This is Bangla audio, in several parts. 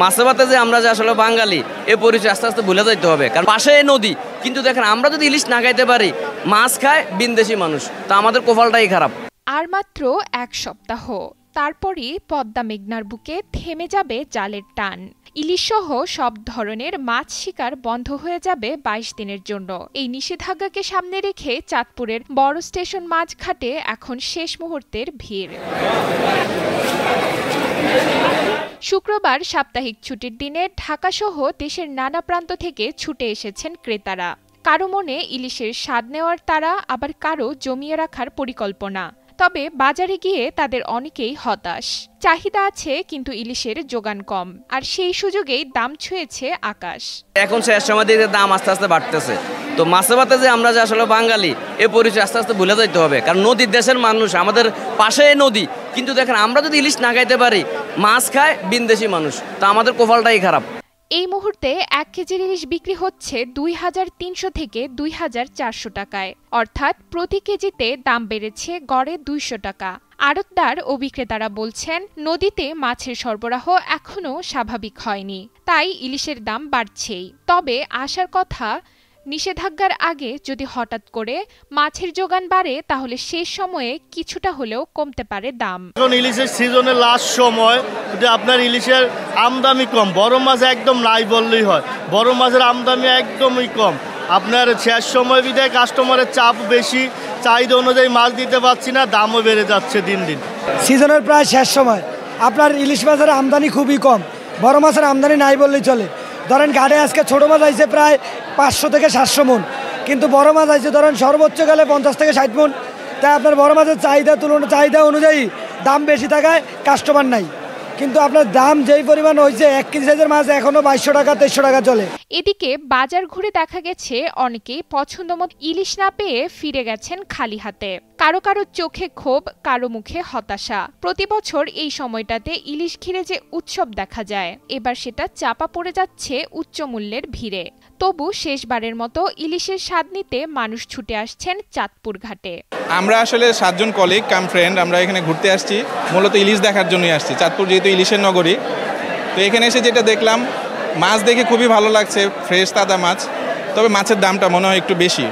মাছে ভাতে যে আমরা যে আসলে বাঙালি এই পরিচয় আস্তে আস্তে ভুলে যাইতে হবে, কারণ পাশে নদী। কিন্তু দেখেন আমরা যদি ইলিশ না খাইতে পারি, মাছ খায় বিনদেশি মানুষ, তা আমাদের কপালটাই খারাপ। আর মাত্র এক সপ্তাহ, তারপরই পদ্মা মেঘনার বুকে থেমে যাবে জালের টান। ইলিশসহ সব ধরনের মাছ শিকার বন্ধ হয়ে যাবে ২২ দিনের জন্য। এই নিষেধাজ্ঞাকে সামনে রেখে চাঁদপুরের বড় স্টেশন মাছঘাটে এখন শেষ মুহূর্তের ভিড়। শুক্রবার সাপ্তাহিক ছুটির দিনে ঢাকাসহ দেশের নানা প্রান্ত থেকে ছুটে এসেছেন ক্রেতারা। কারো মনে ইলিশের স্বাদ নেওয়ার তাড়া, আবার কারো জমিয়ে রাখার পরিকল্পনা। তবে বাজারে গিয়ে তাদের অনেকেই হতাশ। চাহিদা আছে কিন্তু ইলিশের যোগান কম, আর সেই সুযোগেই দাম ছুঁয়েছে আকাশ। এখন শেষ সময় দিয়ে দাম আস্তে আস্তে বাড়তেছে। তো মাছে ভাতে যে আমরা যে আসলে বাঙালি এই পরিচয় আস্তে আস্তে ভুলে যাইতে হবে, কারণ নদীর দেশের মানুষ, আমাদের পাশে নদী। কিন্তু দেখেন আমরা যদি ইলিশ না খাইতে পারি, মাছ খায় বিনদেশি মানুষ, তা আমাদের কপালটাই খারাপ। এই মুহূর্তে ১ কেজির ইলিশ বিক্রি হচ্ছে ২,৩০০ থেকে ২,৪০০ টাকায়, অর্থাৎ প্রতি কেজিতে দাম বেড়েছে গড়ে ২০০ টাকা। আড়তদার ও বিক্রেতারা বলছেন, নদীতে মাছের সরবরাহ এখনও স্বাভাবিক হয়নি, তাই ইলিশের দাম বাড়ছেই। তবে আসার কথা, নিষেধাজ্ঞার আগে যদি হঠাৎ করে মাছের যোগান বাড়ে, তাহলে শেষ সময়ে কিছুটা হলেও কমতে পারে দাম। এখন ইলিশের সিজনের লাস্ট সময়, যদি আপনার ইলিশের আমদানি কম, বড় মাছ একদম নাই বললেই হয়। বড় মাছের আমদানি একদমই কম। আপনার শেষ সময় বিধায় কাস্টমারের চাপ বেশি, চাহিদা অনুযায়ী মাছ দিতে পারছি না, দামও বেড়ে যাচ্ছে দিন দিন। সিজনের প্রায় শেষ সময়, আপনার ইলিশ মাছের আমদানি খুবই কম, বড় মাছের আমদানি নাই বললেই চলে। ধরেন ঘাটে আজকে ছোট মাছ আইছে প্রায় ৫০০ থেকে ৭০০ মন, কিন্তু বড় মাছ আইছে ধরেন সর্বোচ্চ গেলে ৫০ থেকে ৬০ মন। তাই আপনার বড় মাছের চাহিদা অনুযায়ী দাম বেশি থাকায় কাস্টমার নাই, কিন্তু আপনার দাম যেই পরিমাণ হয়েছে ১ কেজি সাইজের মাছ এখনো ২২০০ টাকা ২৩০০ টাকা চলে। এদিকে বাজার ঘুরে দেখা গেছে অনেকেই পছন্দমতো ইলিশ না পেয়ে ফিরে গেছেন খালি হাতে। কারো কারো চোখে ক্ষোভ, কারো মুখে হতাশা। প্রতি বছর এই সময়টাতে ইলিশ ঘিরে যে উৎসব দেখা যায়, এবার সেটা চাপা পড়ে যাচ্ছে উচ্চ মূল্যের ভিড়ে। তবু শেষবারের মতো ইলিশের স্বাদ নিতে মানুষ ছুটে আসছেন চাঁদপুর ঘাটে। আমরা আসলে ৭ জন কলিগ কাম ফ্রেন্ড আমরা এখানে ঘুরতে আসছি, মূলত ইলিশ দেখার জন্যই আসছি। চাঁদপুর যেহেতু ইলিশের নগরী, তো এখানে এসে যেটা দেখলাম, মাছ দেখে খুবই ভালো লাগছে, ফ্রেশ তাজা মাছ। তবে মাছের দামটা মনে হয় একটু বেশি।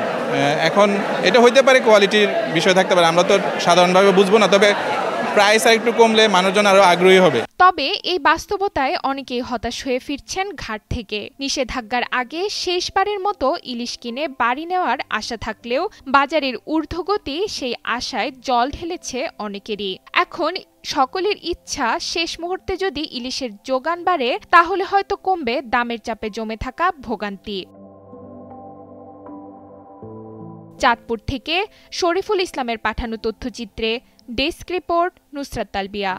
এখন এটা হইতে পারে কোয়ালিটির বিষয় থাকতে পারে, আমরা তো সাধারণভাবে বুঝবো না। তবে প্রাইস আর একটু কমলে মানুষজন আরো আগ্রহী হবে। তবে এই বাস্তবতায় অনেকেই হতাশ হয়ে ফিরছেন ঘাট থেকে। নিষেধাজ্ঞার আগে শেষবারের মতো ইলিশ কিনে বাড়ি নেওয়ার আশা থাকলেও বাজারের ঊর্ধ্বগতি সেই আশায় জল ঢেলেছে অনেকেরই। এখন সকলের ইচ্ছা, শেষ মুহূর্তে যদি ইলিশের যোগান বাড়ে, তাহলে হয়তো কমবে দামের চাপে জমে থাকা ভোগান্তি। চাঁদপুর থেকে শরীফুল ইসলামের পাঠানো তথ্যচিত্রে ডেস্ক রিপোর্ট, নুসরাত তালবিয়া।